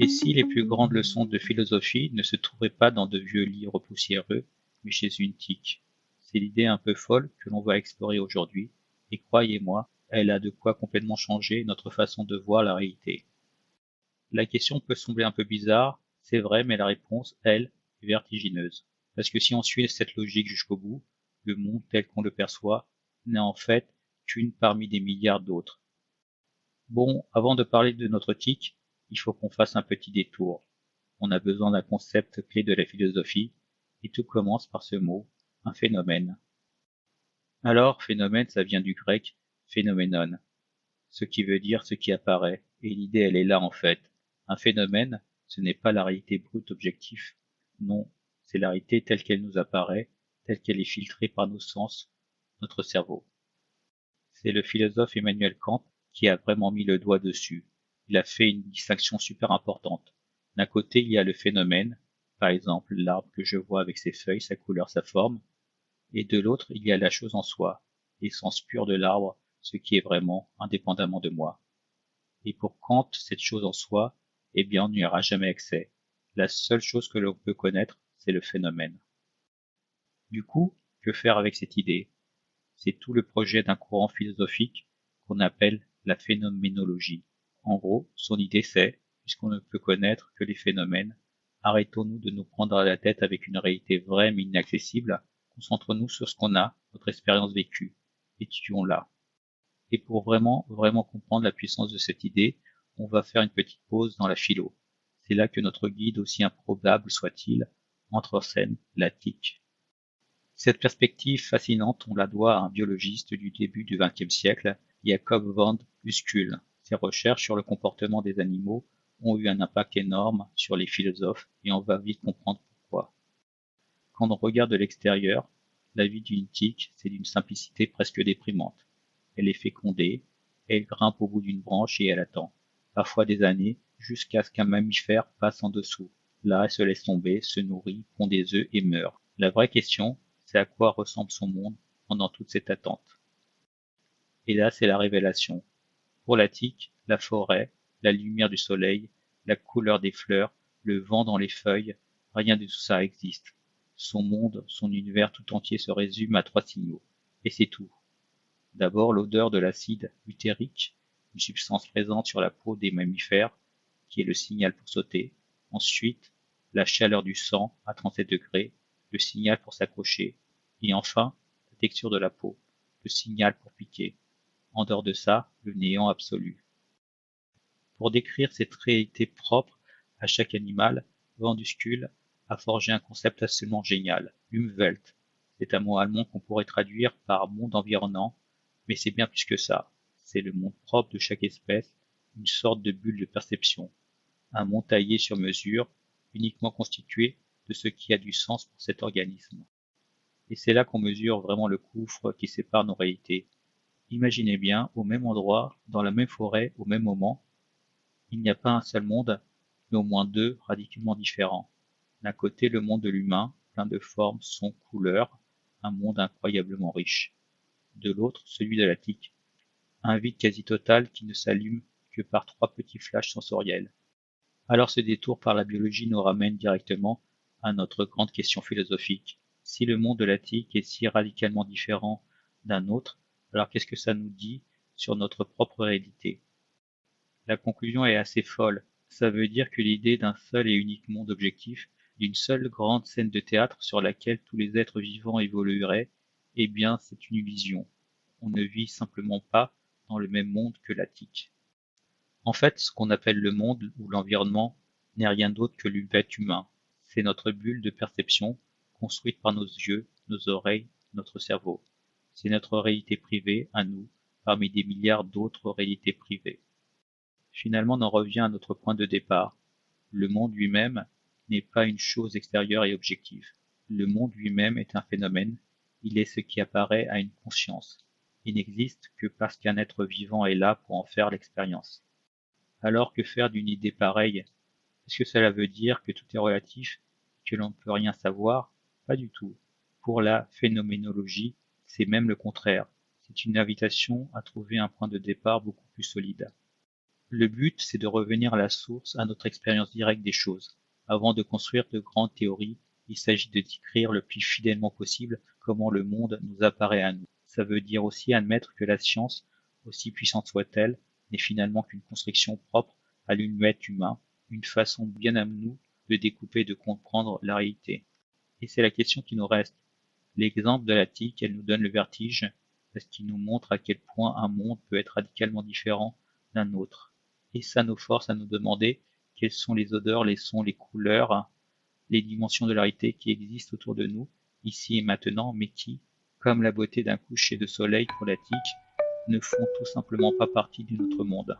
Et si les plus grandes leçons de philosophie ne se trouvaient pas dans de vieux livres poussiéreux, mais chez une tique? C'est l'idée un peu folle que l'on va explorer aujourd'hui, et croyez-moi, elle a de quoi complètement changer notre façon de voir la réalité. La question peut sembler un peu bizarre, c'est vrai, mais la réponse, elle, est vertigineuse. Parce que si on suit cette logique jusqu'au bout, le monde tel qu'on le perçoit n'est en fait qu'une parmi des milliards d'autres. Bon, avant de parler de notre tic, il faut qu'on fasse un petit détour. On a besoin d'un concept clé de la philosophie, et tout commence par ce mot, un phénomène. Alors, phénomène, ça vient du grec phénoménon, ce qui veut dire ce qui apparaît, et l'idée elle est là en fait. Un phénomène, ce n'est pas la réalité brute objective, non, c'est la réalité telle qu'elle nous apparaît, telle qu'elle est filtrée par nos sens, notre cerveau. C'est le philosophe Emmanuel Kant qui a vraiment mis le doigt dessus. Il a fait une distinction super importante. D'un côté, il y a le phénomène, par exemple l'arbre que je vois avec ses feuilles, sa couleur, sa forme, et de l'autre, il y a la chose en soi, l'essence pure de l'arbre, ce qui est vraiment indépendamment de moi. Et pour Kant, cette chose en soi, eh bien, on n'y aura jamais accès. La seule chose que l'on peut connaître, c'est le phénomène. Du coup, que faire avec cette idée? C'est tout le projet d'un courant philosophique qu'on appelle la phénoménologie. En gros, son idée c'est, puisqu'on ne peut connaître que les phénomènes, arrêtons-nous de nous prendre à la tête avec une réalité vraie mais inaccessible, concentrons-nous sur ce qu'on a, notre expérience vécue, étudions-la. Et pour vraiment, vraiment comprendre la puissance de cette idée, on va faire une petite pause dans la philo. C'est là que notre guide, aussi improbable soit-il, entre en scène, la tique. Cette perspective fascinante, on la doit à un biologiste du début du XXe siècle, Jacob van Uskul. Ses recherches sur le comportement des animaux ont eu un impact énorme sur les philosophes et on va vite comprendre pourquoi. Quand on regarde de l'extérieur, la vie d'une tique, c'est d'une simplicité presque déprimante. Elle est fécondée, elle grimpe au bout d'une branche et elle attend, parfois des années, jusqu'à ce qu'un mammifère passe en dessous. Là, elle se laisse tomber, se nourrit, pond des œufs et meurt. La vraie question, c'est à quoi ressemble son monde pendant toute cette attente. Et là, c'est la révélation. Pour la tique, la forêt, la lumière du soleil, la couleur des fleurs, le vent dans les feuilles, rien de tout ça existe. Son monde, son univers tout entier se résume à 3 signaux. Et c'est tout. D'abord l'odeur de l'acide utérique, une substance présente sur la peau des mammifères, qui est le signal pour sauter. Ensuite, la chaleur du sang à 37 degrés, le signal pour s'accrocher. Et enfin, la texture de la peau, le signal pour piquer. En dehors de ça, le néant absolu. Pour décrire cette réalité propre à chaque animal, Van Uskul a forgé un concept absolument génial, l'Umwelt. C'est un mot allemand qu'on pourrait traduire par monde environnant, mais c'est bien plus que ça. C'est le monde propre de chaque espèce, une sorte de bulle de perception, un monde taillé sur mesure, uniquement constitué de ce qui a du sens pour cet organisme. Et c'est là qu'on mesure vraiment le gouffre qui sépare nos réalités. Imaginez bien, au même endroit, dans la même forêt, au même moment, il n'y a pas un seul monde, mais au moins deux radicalement différents. D'un côté, le monde de l'humain, plein de formes, sons, couleurs, un monde incroyablement riche. De l'autre, celui de la tique, un vide quasi total qui ne s'allume que par 3 petits flashs sensoriels. Alors ce détour par la biologie nous ramène directement à notre grande question philosophique. Si le monde de la tique est si radicalement différent d'un autre, alors qu'est-ce que ça nous dit sur notre propre réalité? La conclusion est assez folle. Ça veut dire que l'idée d'un seul et unique monde objectif, d'une seule grande scène de théâtre sur laquelle tous les êtres vivants évolueraient, eh bien c'est une illusion. On ne vit simplement pas dans le même monde que la tique. En fait, ce qu'on appelle le monde ou l'environnement n'est rien d'autre que l'huvet humain. C'est notre bulle de perception, construite par nos yeux, nos oreilles, notre cerveau. C'est notre réalité privée, à nous, parmi des milliards d'autres réalités privées. Finalement, on en revient à notre point de départ. Le monde lui-même n'est pas une chose extérieure et objective. Le monde lui-même est un phénomène, il est ce qui apparaît à une conscience. Il n'existe que parce qu'un être vivant est là pour en faire l'expérience. Alors que faire d'une idée pareille? Est-ce que cela veut dire que tout est relatif, que l'on ne peut rien savoir? Pas du tout. Pour la phénoménologie, c'est même le contraire. C'est une invitation à trouver un point de départ beaucoup plus solide. Le but, c'est de revenir à la source, à notre expérience directe des choses. Avant de construire de grandes théories, il s'agit de décrire le plus fidèlement possible comment le monde nous apparaît à nous. Ça veut dire aussi admettre que la science, aussi puissante soit-elle, n'est finalement qu'une construction propre à l'univers humain, une façon bien à nous de découper et de comprendre la réalité. Et c'est la question qui nous reste. L'exemple de la tique, elle nous donne le vertige parce qu'il nous montre à quel point un monde peut être radicalement différent d'un autre. Et ça nous force à nous demander quelles sont les odeurs, les sons, les couleurs, les dimensions de la réalité qui existent autour de nous, ici et maintenant, mais qui, comme la beauté d'un coucher de soleil pour la tique, ne font tout simplement pas partie de notre monde.